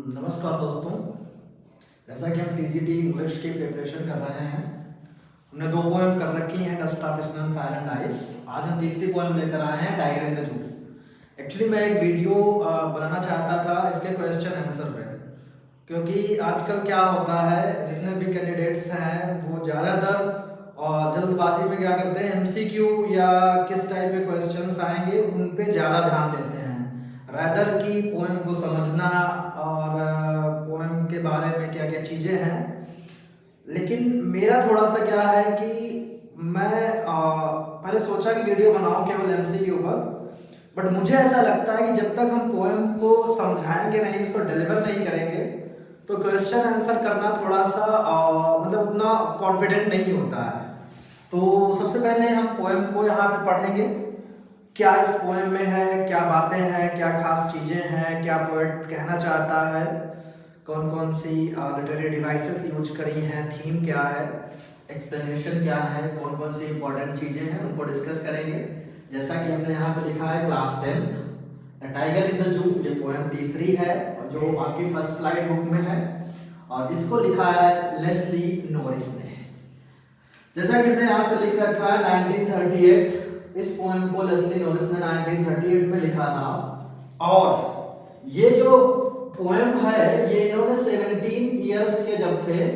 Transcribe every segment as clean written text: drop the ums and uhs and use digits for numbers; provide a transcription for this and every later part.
नमस्कार दोस्तों। जैसा कि हम टीजीटी इंग्लिश की प्रिपरेशन कर रहे हैं, हमने दो पोएम कर रखी हैं, dust of snow, fire and ice. आज हम तीसरी पोएम लेकर आए हैं, tiger in the zoo. Actually मैं एक वीडियो बनाना चाहता था इसके क्वेश्चन आंसर पे, क्योंकि आजकल क्या होता है, जितने भी कैंडिडेट्स हैं वो ज़्यादातर जल्दबाजी में क्या करते हैं, एमसीक्यू या किस टाइप के क्वेश्चंस आएंगे उन पे ज़्यादा ध्यान देते हैं रैदर की पोएम को समझना और पोएम के बारे में क्या क्या चीज़ें हैं। लेकिन मेरा थोड़ा सा क्या है कि मैं पहले सोचा कि वीडियो बनाऊं केवल एमसीक्यू पर, बट मुझे ऐसा लगता है कि जब तक हम पोएम को समझाएंगे नहीं, उसको डिलीवर नहीं करेंगे, तो क्वेश्चन आंसर करना थोड़ा सा मतलब उतना कॉन्फिडेंट नहीं होता है। तो सबसे पहले हम पोएम को यहाँ पे पढ़ेंगे, क्या इस पोएम में है, क्या बातें हैं, क्या खास चीज़ें हैं, क्या पोएट कहना चाहता है, कौन कौन सी लिटरेरी डिवाइसेस यूज करी हैं, थीम क्या है, एक्सप्लेनेशन क्या है, कौन कौन सी इंपॉर्टेंट चीज़ें हैं, उनको डिस्कस करेंगे। जैसा कि हमने यहाँ पे लिखा है class 10 tiger in the zoo, ये पोएम तीसरी है जो आपकी फर्स्ट फ्लाइट बुक में है, और इसको लिखा है लेस्ली नॉरिस ने। जैसा कि हमने यहाँ पे लिख रखा है 1938, इस पोएम को लेस्ली नॉरिस ने 1938 में लिखा था, और ये जो पोएम है ये इन्होंने 17 इयर्स के जब थे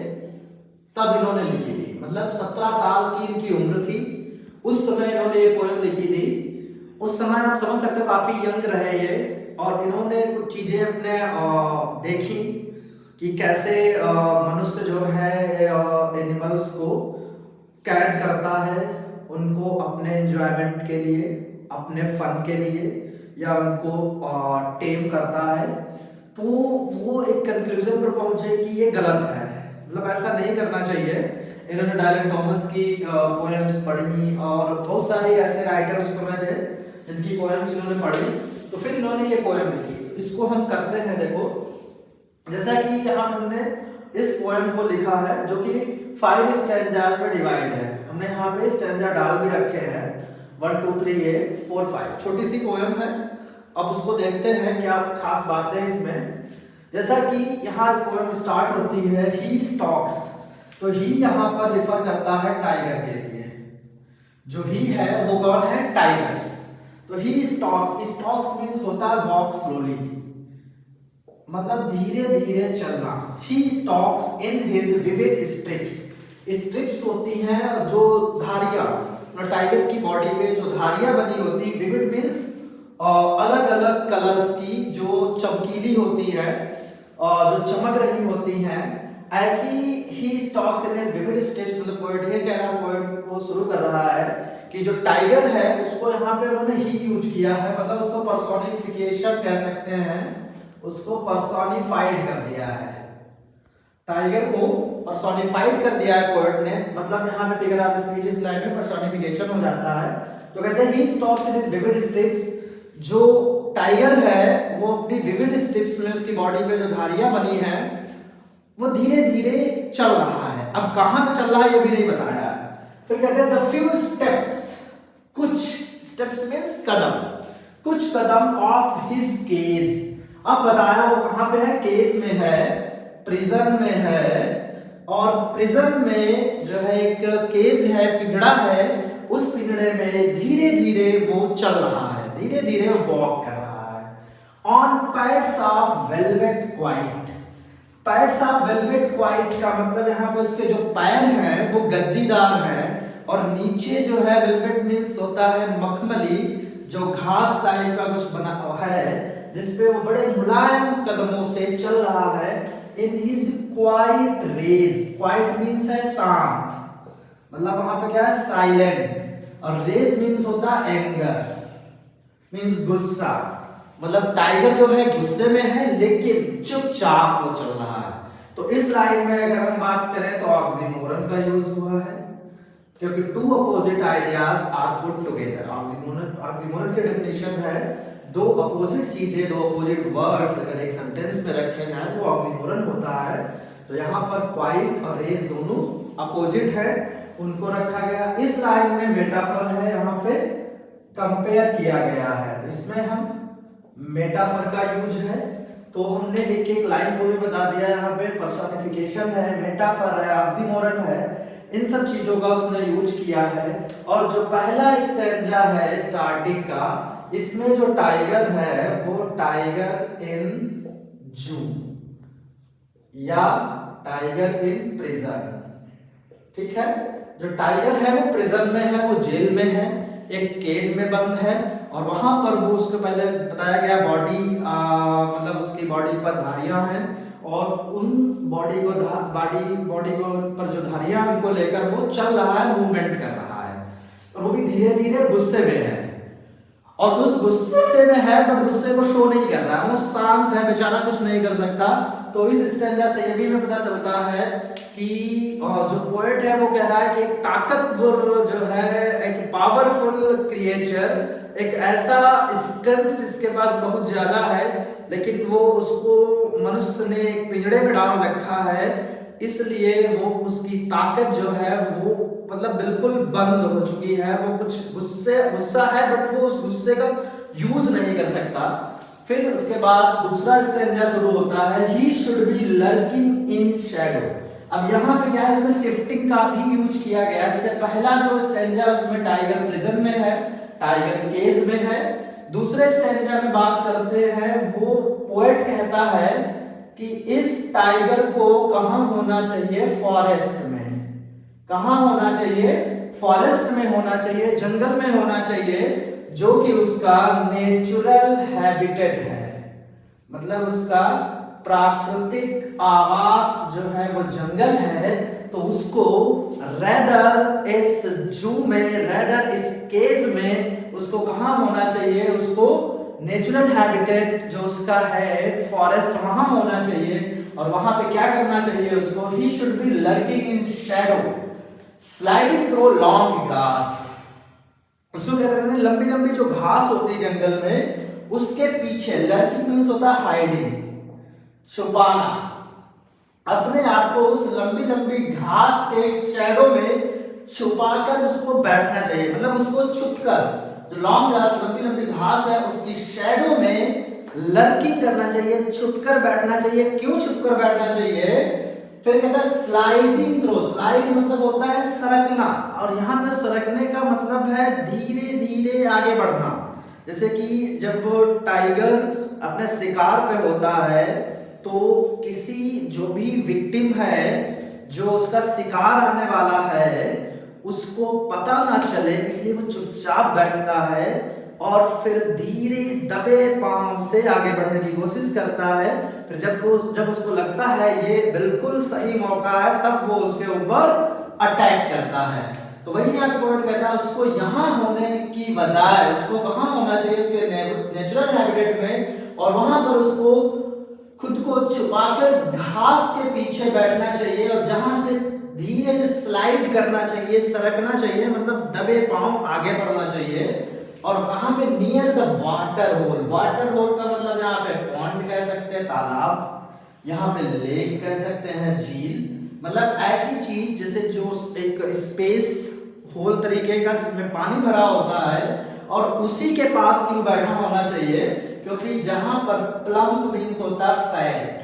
तब इन्होंने लिखी थी, मतलब 17 साल की इनकी उम्र थी उस समय इन्होंने ये पोएम लिखी थी। उस समय आप समझ सकते हो काफी यंग रहे ये, और इन्होंने कुछ चीजें अपने देखी कि कैसे मनुष्य जो है एनिमल्स को कैद करता है, उनको अपने एंजॉयमेंट के लिए, अपने फन के लिए, या उनको टेम करता है। तो वो एक कंक्लूजन पर पहुंचे कि ये गलत है, मतलब ऐसा नहीं करना चाहिए। इन्होंने डायरेक्ट थॉमस की पोएम्स पढ़ी और बहुत सारे ऐसे राइटर उस समय थे जिनकी पोएम्स इन्होंने पढ़ी, तो फिर इन्होंने ये पोएम लिखी। तो इसको हम करते हैं, देखो जैसा कि यहाँ पे हमने इस पोएम को लिखा है जो कि 5 स्टैंजास में डिवाइड है। हमने यहाँ पे स्टैंजा डाल भी रखे हैं 1 2 3 8 4 5, छोटी सी पोएम है। अब उसको देखते हैं क्या खास बातें इसमें। जैसा कि यहाँ पोएम स्टार्ट होती है ही स्टॉक्स, तो ही यहाँ पर रिफर करता है टाइगर के लिए। जो ही है वो कौन है, टाइगर। तो ही स्टॉक्स, स्टॉक्स मींस होता है वॉक स्लोली, मतलब धीरे धीरे चलना। He stalks in his vivid stripes, stripes होती हैं जो धारियां, टाइगर की बॉडी पे जो धारियां बनी होती, विविड मींस अलग अलग कलर्स की, जो चमकीली होती है, जो चमक रही होती हैं, ऐसी he stalks in his vivid stripes. मतलब पोएट ये कह रहा है, पोएट को शुरू कर रहा है कि जो टाइगर है उसको यहाँ पे उन्होंने ही यूज किया है, मतलब उसको पर्सोनिफिकेशन कह सकते हैं, उसको पर्सोनिफाइड कर दिया है, टाइगर को पर्सोनिफाइड कर दिया है पोएट ने। मतलब यहाँ पे फिगर ऑफ स्पीच इस लाइन में पर्सोनिफिकेशन हो जाता है। तो कहते हैं he stalks in his vivid stripes, जो टाइगर है वो अपनी विविड स्ट्रिप्स में, उसकी बॉडी पे जो धारियां बनी हैं वो धीरे धीरे चल रहा है। अब कहां पे चल रहा है ये भी नहीं बताया है। फिर कहते हैं द फ्यू स्टेप्स, कुछ स्टेप्स मींस कदम, कुछ कदम ऑफ हिज केज। अब बताया वो कहां पे है, केज में है, प्रिजन में है, और प्रिजन में जो है एक केज है, पिंजड़ा है, उस पिंजड़े में धीरे धीरे वो चल रहा है, धीरे धीरे वॉक कर रहा है। On pads of velvet quite, pads of velvet quite का मतलब यहाँ पे उसके जो पैर हैं वो गद्दीदार हैं, और नीचे जो है वेलवेट मींस होता है मखमली, जो घास टाइप का कुछ बना है जिसपे वो बड़े मुलायम कदमों से चल रहा है। In his quiet rage, quiet means है शांत, मतलब वहां पे क्या है, साइलेंट, और रेज मींस होता है एंगर, मींस गुस्सा। मतलब टाइगर जो है गुस्से में है लेकिन चुपचाप वो चल रहा है। तो इस लाइन में अगर हम बात करें तो ऑक्सीमोरन का यूज हुआ है, क्योंकि two opposite ideas are put together. Oxymoron की डेफिनेशन है दो अपोजिट चीजें, दो अपोजिट वर्ड्स अगर एक सेंटेंस में रखे जाए वो ऑक्सीमोरन होता है। तो यहाँ पर क्वाइट और रेज दोनों अपोजिट है, उनको रखा गया। इस लाइन में मेटाफर है, यहाँ पे कंपेयर किया गया है, तो इसमें हम मेटाफर का यूज है। तो हमने लिख के एक लाइन को भी बता दिया, यहाँ पे पर्सोनिफिकेशन है, मेटाफर है, ऑक्सीमोरन है, इन सब चीजों का उसने यूज किया है। और जो पहला स्टैंजा है स्टार्टिंग का, इसमें जो टाइगर है वो टाइगर इन जू या टाइगर इन प्रिजन, ठीक है। जो टाइगर है वो प्रिजन में है, वो जेल में है, एक केज में बंद है, और वहां पर वो उसको पहले बताया गया बॉडी मतलब उसकी बॉडी पर धारियां हैं, और उन बॉडी को पर जो धारियां उनको लेकर वो चल रहा है, मूवमेंट कर रहा है, और वो भी धीरे धीरे गुस्से में है, और उस गुस्से में है बट गुस्से को शो नहीं कर रहा है, वो शांत है बेचारा, कुछ नहीं कर सकता। तो इस स्टैंजा से ये भी हमें पता चलता है कि जो पोएट है वो कह रहा है कि एक ताकतवर जो है, एक पावरफुल क्रिएचर, एक ऐसा स्ट्रेंथ जिसके पास बहुत ज्यादा है, लेकिन वो उसको मनुष्य ने एक पिंजड़े में डाल रखा है, इसलिए वो उसकी ताकत जो है वो मतलब बिल्कुल बंद हो चुकी है, वो कुछ गुस्सा है बट वो उस गुस्से का यूज नहीं कर सकता। फिर उसके बाद दूसरा स्टैंजा शुरू होता है, he should be lurking in Shadow. अब यहाँ पे क्या है, इसमें शिफ्टिंग का भी यूज किया गया। जैसे पहला जो स्टैंजा उसमें टाइगर प्रिजन में है, टाइगर केज में है। दूसरे स्टैंजा में बात करते हैं, वो पोएट कहता है कि इस टाइगर को कहाँ होना चाहिए, फॉरेस्ट में। कहाँ होना चाहिए, फॉरेस्ट में होना चाहिए, जंगल में होना चाहिए, जो कि उसका नेचुरल हैबिटेट है, मतलब उसका प्राकृतिक आवास जो है वो जंगल है। तो उसको रेदर इस जू में, रेदर इस केज में उसको कहाँ होना चाहिए, उसको नेचुरल हैबिटेट जो उसका है फॉरेस्ट, वहां होना चाहिए। और वहां पे क्या करना चाहिए उसको, he should be lurking in Shadow sliding through long grass. उसको कहते हैं लंबी लंबी जो घास होती है जंगल में, उसके पीछे, लर्किंग मींस होता है हाइडिंग, छुपाना, अपने आप को उस लंबी लंबी घास के शैडो में छुपाकर उसको बैठना चाहिए, मतलब उसको छुपकर, जो लॉन्ग ग्रास लंबी लंबी घास है उसकी शैडो में लर्किंग करना चाहिए, छुपकर बैठना चाहिए। क्यों छुपकर बैठना चाहिए? फिर कहता है स्लाइडिंग थ्रो, स्लाइड मतलब होता है सरकना, और यहाँ पे सरकने का मतलब है धीरे धीरे आगे बढ़ना। जैसे कि जब वो टाइगर अपने शिकार पे होता है तो किसी जो भी विक्टिम है, जो उसका शिकार आने वाला है, उसको पता ना चले, इसलिए वो चुपचाप बैठता है और फिर धीरे दबे पांव से आगे बढ़ने की कोशिश करता है। फिर जब उसको लगता है ये बिल्कुल सही मौका है, तब वो उसके ऊपर अटैक करता है। तो वही यहाँ पे पोएट कहता है उसको यहाँ होने की बजाय उसको कहाँ होना चाहिए, उसके नेचुरल हैबिटेट में, और वहां पर उसको खुद को छुपाकर घास के पीछे बैठना चाहिए, और जहां से धीरे से स्लाइड करना चाहिए, सरकना चाहिए, मतलब दबे पांव आगे बढ़ना चाहिए। और कहां पे, near the water hole. Water hole का मतलब यहाँ पे पॉन्ड कह सकते हैं, तालाब, यहाँ पे लेक कह सकते हैं, झील, मतलब ऐसी चीज जैसे जो एक स्पेस होल तरीके का जिसमें पानी भरा होता है, और उसी के पास क्यों बैठा होना चाहिए, क्योंकि जहां पर प्लम्प मीन्स होता है फैट,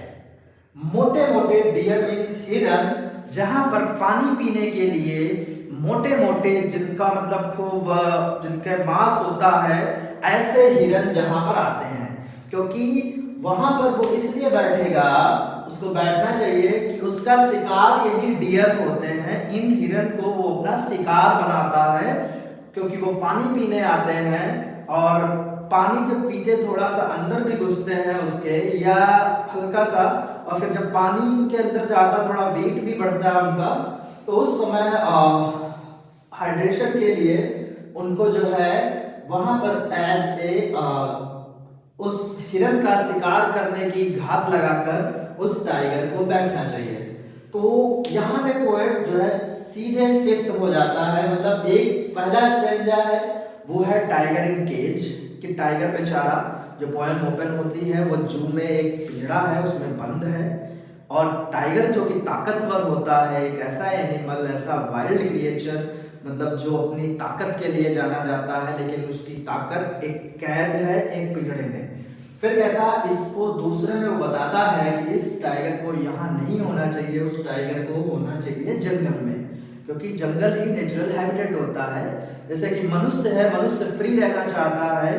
मोटे मोटे, डियर मीन्स हिरन, जहां पर पानी पीने के लिए मोटे मोटे, जिनका मतलब खूब जिनके मांस होता है, ऐसे हिरन जहां पर आते हैं, क्योंकि वहां पर वो इसलिए बैठेगा, उसको बैठना चाहिए कि उसका शिकार यही डियर होते हैं। इन हिरन को वो अपना शिकार बनाता है, क्योंकि वो पानी पीने आते हैं, और पानी जब पीते थोड़ा सा अंदर भी घुसते हैं उसके, या हल्का सा, और फिर जब पानी के अंदर जाता थोड़ा वेट भी बढ़ता है उनका, तो उस समय हाइड्रेशन के लिए उनको जो है वहां पर एज ए उस हिरन का शिकार करने की घात लगाकर उस टाइगर को बैठना चाहिए। तो यहाँ पे पोएट जो है सीधे शिफ्ट हो जाता है, मतलब एक पहला स्टैंजा है वो है टाइगर इन केज, कि टाइगर बेचारा, जो पोएम ओपन होती है वो जू में एक पिंजड़ा है उसमें बंद है, और टाइगर जो कि ताकतवर होता है, एक ऐसा एनिमल, ऐसा वाइल्ड क्रिएचर, मतलब जो अपनी ताकत के लिए जाना जाता है, लेकिन उसकी ताकत एक कैद है एक पिंजड़े में। फिर कहता है इसको दूसरे में वो बताता है कि इस टाइगर को यहाँ नहीं होना चाहिए, उस टाइगर को होना चाहिए जंगल में, क्योंकि जंगल ही नेचुरल हैबिटेट होता है। जैसे कि मनुष्य है, मनुष्य फ्री रहना चाहता है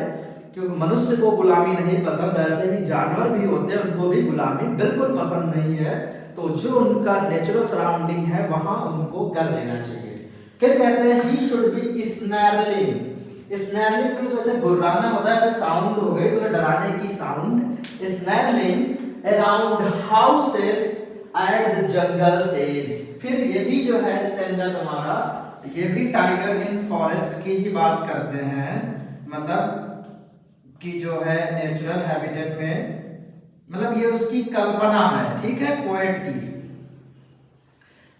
क्योंकि मनुष्य को गुलामी नहीं पसंद, ऐसे ही जानवर भी होते हैं उनको भी गुलामी बिल्कुल पसंद नहीं है। तो जो उनका नेचुरल सराउंडिंग है वहां उनको कर देना चाहिए। फिर कहते हैं ही शुड बी स्नैरलिंग। स्नैरलिंग मींस वैसे गुर्राना होता है, साउंड हो गई तो डराने की sound. Snarling around houses at the jungle edge. फिर ये भी जो है स्टैंडा तुम्हारा, ये भी टाइगर इन फॉरेस्ट की ही बात करते हैं, मतलब कि जो है नेचुरल हैबिटेट में, मतलब ये उसकी कल्पना है, ठीक है,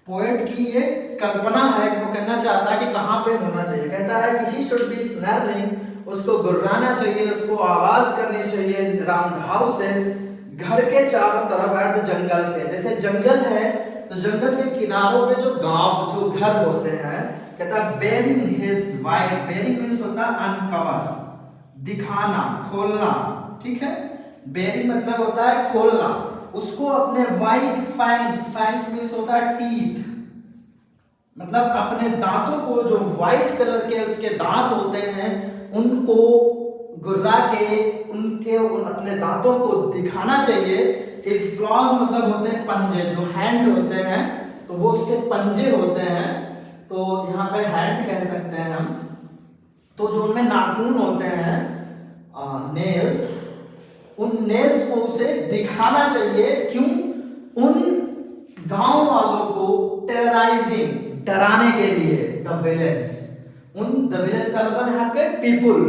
पोएट की ये कल्पना है कि वो कहना चाहता है कि कहाँ पे होना चाहिए। कहता है कि ही शुड बी स्नैरलिंग, उसको गुर्राना चाहिए, उसको आवाज करनी चाहिए अराउंड हाउसेस, घर के चारों तरफ एट द जंगल से। जैसे जंगल है तो जंगल के किनारों पे जो गांव जो घर होते हैं, कहता है baring his white. Baring means होता है अनकवर, दिखाना, खोलना, ठीक है। बेरिंग मतलब होता है खोलना, उसको अपने वाइट फैंग्स, फैंग्स मींस होता है टीथ, मतलब अपने दांतों को, जो व्हाइट कलर के उसके दांत होते हैं उनको गुर्रा के अपने दांतों को दिखाना चाहिए। हिज क्लॉज मतलब होते हैं पंजे, जो हैंड होते हैं तो वो उसके पंजे होते हैं, तो यहाँ पे हैंड कह सकते हैं हम। तो जो उनमें नाखून होते हैं नेल्स, उन नेल्स को उसे दिखाना चाहिए। क्यों? उन गांव वालों को टेरराइजिंग, डराने के लिए। द विलेज, द विलेज का मतलब यहाँ पे पीपुल,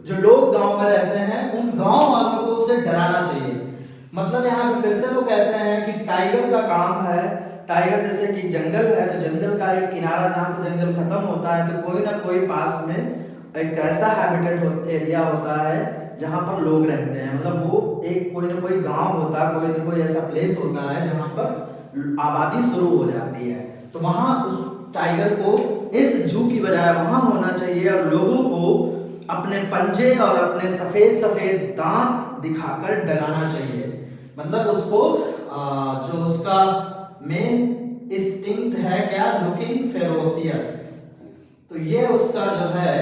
जो लोग गांव में रहते हैं उन गांव वालों को उसे डराना चाहिए। मतलब यहाँ पे फिर से वो कहते हैं कि टाइगर का काम है, टाइगर जैसे कि जंगल है तो जंगल का एक किनारा जहाँ से जंगल खत्म होता है तो कोई ना कोई पास में एक ऐसा हैबिटेट एरिया होता है जहाँ पर लोग रहते हैं, मतलब वो एक कोई ना कोई गांव होता है, कोई ना कोई ऐसा प्लेस होता है जहाँ पर आबादी शुरू हो जाती है। तो वहाँ उस टाइगर को इस जू की बजाय वहाँ होना चाहिए और लोगों को अपने पंजे और अपने सफेद सफेद दांत दिखाकर डराना चाहिए। मतलब उसको जो उसका मेन इंस्टिंक्ट है क्या, लुकिंग फेरोसियस, तो ये उसका जो है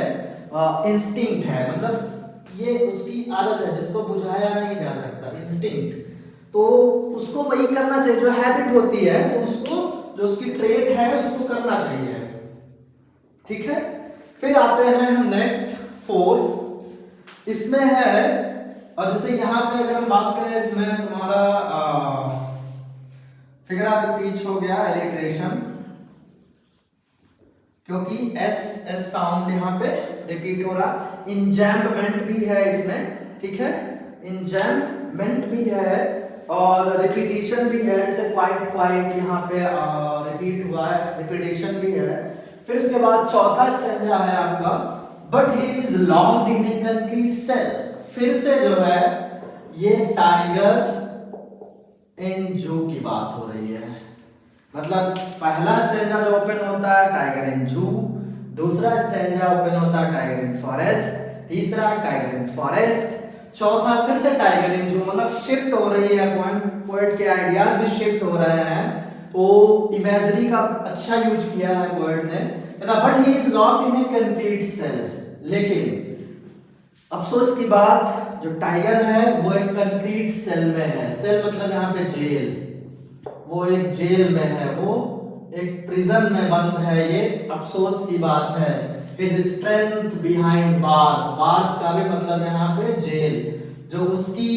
इंस्टिंक्ट है, मतलब ये उसकी आदत है जिसको बुझाया नहीं जा सकता, इंस्टिंक्ट। तो उसको वही करना चाहिए जो हैबिट होती है, तो उसको जो उसकी ट्रेट है उसको करना चाहिए, ठीक है। फिर आते हैं हम नेक्स्ट 4, इसमें है, और जैसे यहाँ पे अगर हम बात करें इसमें तुम्हारा फिगर ऑफ स्पीच हो गया, एलिट्रेशन, क्योंकि एस साउंड यहाँ पे रिपीट हो रहा। इंजैम्पमेंट भी है इसमें, ठीक है, इंजैम्पमेंट भी है और रिपीटिशन भी है, जैसे क्वाइट क्वाइट यहाँ पे रिपीट हुआ है, रिपीटिशन भी है। फिर इसके बाद चौथा स्टैंजा है आपका, but he is locked in a concrete cell. फिर से जो है ये टाइगर इन जू की बात हो रही है, मतलब पहला स्टैंजा जो ओपन होता है टाइगर इन जू, दूसरा स्टैंजा ओपन होता है टाइगर इन फॉरेस्ट, तीसरा टाइगर इन फॉरेस्ट, चौथा फिर से टाइगर इन जू, मतलब शिफ्ट हो रही है, पोएट के आइडियाज भी शिफ्ट हो रहे हैं। तो इमेजरी का अच्छा यूज किया है पोएट ने, कहता but he is locked in a concrete cell. लेकिन अफसोस की बात, जो टाइगर है वो एक कंक्रीट सेल में है, सेल मतलब यहाँ पे जेल, वो एक जेल में है, वो एक प्रिजन में बंद है, ये अफसोस की बात है। His strength behind bars, bars का भी मतलब यहाँ पे जेल, जो उसकी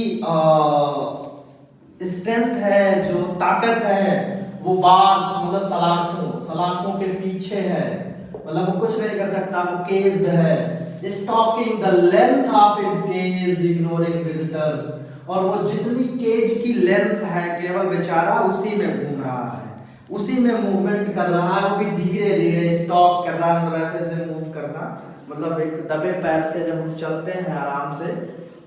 स्ट्रेंथ है, जो ताकत है, वो बार्स मतलब सलाखों के पीछे है, मतलब वो कुछ नहीं कर सकता, वो केज्ड है। Stalking the length of his cage, ignoring visitors, और वो जितनी केज की लेंथ है केवल बेचारा उसी में घूम रहा है, उसी में मूवमेंट कर रहा है, वो भी धीरे धीरे स्टॉक कर रहा है, मतलब ऐसे ऐसे मूव करना, मतलब एक दबे पैर से जब हम चलते हैं आराम से।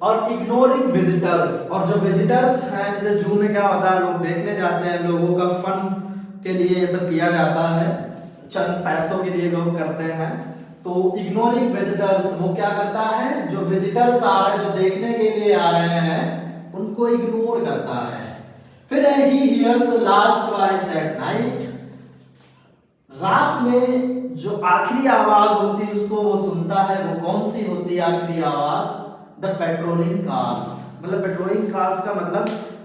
और इग्नोरिंग विजिटर्स, और जो विजिटर्स हैं, जैसे जू में क्या होता है, लोग देखने जाते हैं, लोगों का फन के लिए ये सब किया जाता है, चंद पैसों के लिए लोग करते हैं, तो इग्नोरिंग विजिटर्स, वो क्या करता है, जो विजिटर्स आ रहे हैं, जो देखने के लिए आ रहे हैं, उनको इग्नोर करता है। फिर है he hears last voice at night, रात में जो आखिरी आवाज होती है उसको वो सुनता है। वो कौन सी होती है आखिरी आवाज? The patrolling cars. मतलब पेट्रोलिंग कार्स का मतलब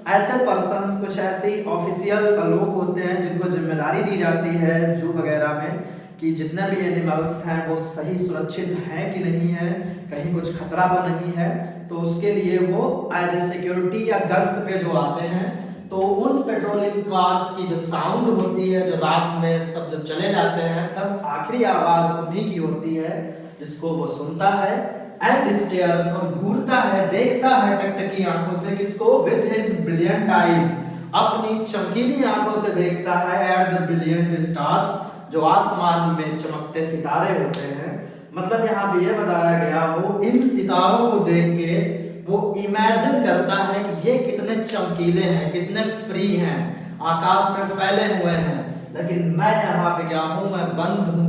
ऐसे पर्सन्स, कुछ ऐसे ऑफिशियल लोग होते हैं जिनको जिम्मेदारी दी जाती है जू वगैरह में कि जितने भी एनिमल्स हैं वो सही सुरक्षित हैं कि नहीं है, कहीं कुछ खतरा तो नहीं है, तो उसके लिए वो एज ए सिक्योरिटी या गश्त पे जो आते हैं, तो उन पेट्रोलिंग कार्स की जो साउंड होती है, जो रात में सब जब चले जाते हैं तब आखिरी आवाज उन्हीं की होती है जिसको वो सुनता है। एंड स्टेयर्स, और घूरता है, देखता है टकटकी आंखों से, किसको? विद हिज ब्रिलियंट आईज, अपनी चमकीली आंखों से देखता है। एट द ब्रिलियंट स्टार्स, जो आसमान में चमकते सितारे होते हैं। मतलब यहाँ पे ये बताया गया, वो इन सितारों को देख के वो इमेजिन करता है कि ये कितने चमकीले हैं, कितने फ्री हैं, आकाश में फैले हुए हैं, लेकिन मैं यहाँ पे क्या हूँ, मैं बंद हूँ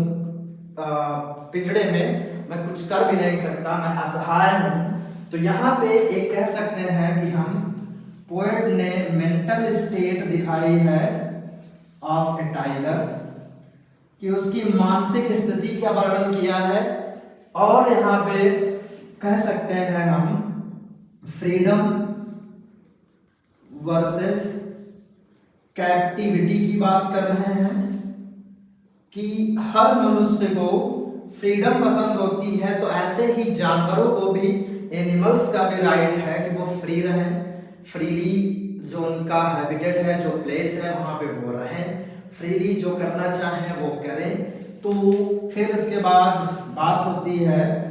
पिंजड़े में, मैं कुछ कर भी नहीं सकता, मैं असहाय हूँ। तो यहाँ पे एक कह सकते हैं कि हम पोएट ने मेंटल स्टेट दिखाई है ऑफ ए टाइगर, कि उसकी मानसिक स्थिति का वर्णन किया है। और यहाँ पे कह सकते हैं हम फ्रीडम वर्सेस कैप्टिविटी की बात कर रहे हैं, कि हर मनुष्य को फ्रीडम पसंद होती है, तो ऐसे ही जानवरों को भी, एनिमल्स का भी राइट है कि वो फ्री रहें, फ्रीली जो उनका हैबिटेट है, जो प्लेस है, वहाँ पे वो रहें, फ्रीली जो करना चाहें वो करें। तो फिर इसके बाद बात होती है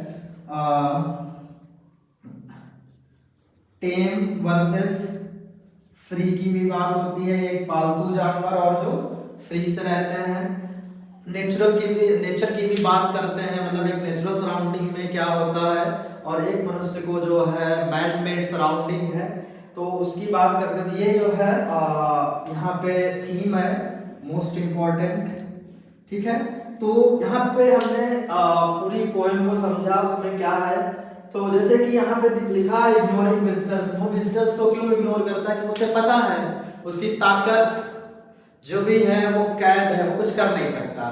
टेम वर्सेस फ्री की भी बात होती है, एक पालतू जानवर और जो फ्री से रहते हैं। नेचर की भी बात करते हैं, मतलब एक नेचुरल सराउंडिंग में क्या होता है, और एक मनुष्य को जो है मैन मेड सराउंडिंग है, तो उसकी बात करते थे। ये जो है यहाँ पे थीम है मोस्ट इम्पोर्टेंट, ठीक है। तो यहाँ पे हमने पूरी पोएम को समझा, उसमें क्या है। तो जैसे कि यहाँ पे लिखा है इग्नोरिंग विजिटर्स, वो विजिटर्स को क्यों इग्नोर करता है कि उसे पता है उसकी ताकत जो भी है वो कैद है, वो कुछ कर नहीं सकता।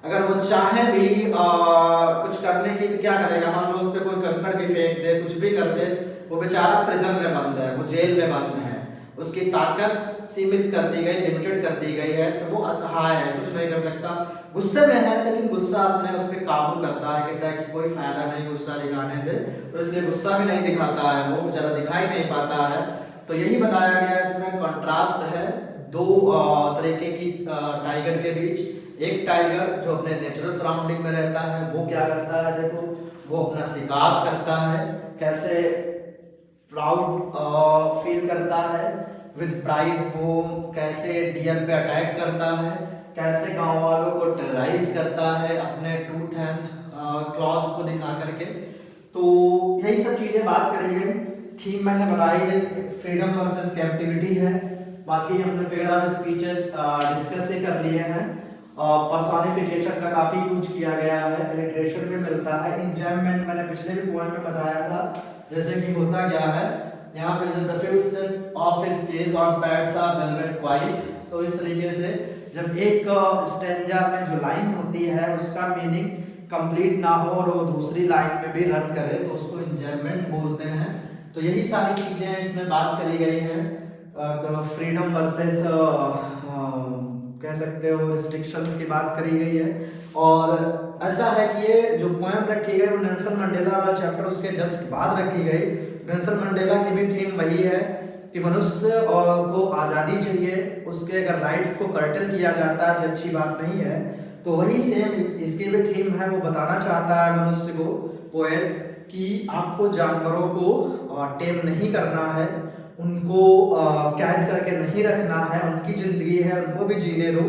अगर वो चाहे भी कुछ करने की तो क्या करेगा, मान लो उस पर कोई कंकड़ भी फेंक दे, कुछ भी कर दे, वो बेचारा प्रिजन में बंद है, वो जेल में बंद है, उसकी ताकत सीमित कर दी गई, लिमिटेड कर दी गई है, तो वो असहाय है, कुछ नहीं कर सकता। गुस्से में है, लेकिन गुस्सा अपने उस पर काबू करता है, कहता है कि कोई फायदा नहीं गुस्सा दिखाने से, तो इसलिए गुस्सा भी नहीं दिखाता है, वो बेचारा दिखाई नहीं पाता है। तो यही बताया गया, इसमें कंट्रास्ट है दो तरीके की टाइगर के बीच। एक टाइगर जो अपने नेचुरल सराउंडिंग में रहता है, वो क्या करता है, देखो वो अपना शिकार करता है, कैसे प्राउड फील करता है, विद प्राइड वो कैसे डियर पे अटैक करता है, कैसे गांव वालों को टेरराइज करता है अपने टूथ एंड क्लॉज को दिखा करके। तो यही सब चीजें बात करी गई। थीम मैंने बताई है, फ्रीडम वर्सेस कैप्टिविटी है। बाकी हमने फिगर ऑफ स्पीचेस डिस्कस ही कर लिए हैं। पर्सोनिफिकेशन का काफी यूज किया गया है, लिटरेचर में मिलता है। इंजॉयमेंट मैंने पिछले भी पोएम में बताया था, जैसे कि होता क्या है यहाँ पे, the future of his days on pads are velvet quiet. तो इस तरीके से जब एक स्टैंजा में जो लाइन होती है उसका मीनिंग कंप्लीट ना हो और वो दूसरी लाइन में भी रन करे, तो उसको इंजॉयमेंट बोलते हैं। तो यही सारी चीजें इसमें बात करी गई है। फ्रीडम वर्सेस कह सकते हो रिस्ट्रिक्शंस की बात करी गई है। और ऐसा है कि ये जो पोएम रखी गई वो नेल्सन मंडेला वाला चैप्टर उसके जस्ट बाद रखी गई। नेल्सन मंडेला की भी थीम वही है कि मनुष्य को आज़ादी चाहिए, उसके अगर राइट्स को कर्टल किया जाता है तो अच्छी बात नहीं है। तो वही सेम इसकी भी थीम है, वो बताना चाहता है मनुष्य को, पोएट, कि आपको जानवरों को टेम नहीं करना है, उनको कैद करके नहीं रखना है, उनकी ज़िंदगी है, उनको भी जीने दो।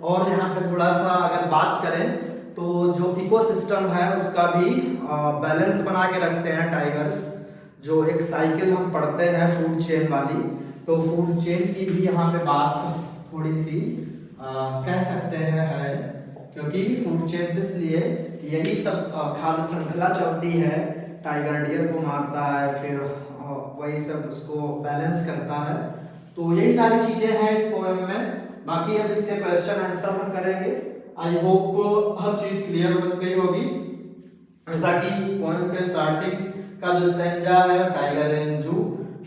और यहाँ पे थोड़ा सा अगर बात करें तो जो इकोसिस्टम है उसका भी बैलेंस बना के रखते हैं टाइगर्स। जो एक साइकिल हम पढ़ते हैं फूड चेन वाली, तो फूड चेन की भी यहाँ पे बात थोड़ी सी कह सकते हैं है क्योंकि फूड चेन से इसलिए यही सब खाद्य श्रृंखला चलती है, टाइगर डियर को मारता है, फिर वही सब उसको बैलेंस करता है। तो यही सारी चीजें हैं इस पोएम में। बाकी अब इसके क्वेश्चन आंसर हम करेंगे। आई होप हर चीज क्लियर हो गई होगी। जैसा कि पोएम के स्टार्टिंग का जो स्टेंजा है टाइगर इन जू,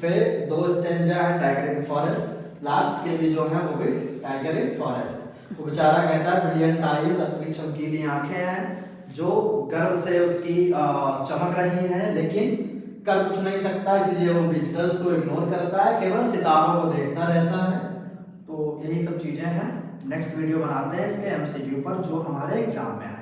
फिर 2 स्टेंजा है टाइगर इन फॉरेस्ट, लास्ट के भी जो है वो भी टाइगर इन फॉरेस्ट। वो बेचारा कहता है ब्रिलियंट आईज, अपनी चमकीली आंखें हैं जो गर्व से उसकी चमक रही हैं, लेकिन कर कुछ नहीं सकता, इसलिए वो विजिटर्स को इग्नोर करता है, केवल सितारों को देखता रहता है। तो यही सब चीजें हैं। नेक्स्ट वीडियो बनाते हैं इसके एमसीक्यू पर जो हमारे एग्जाम में है।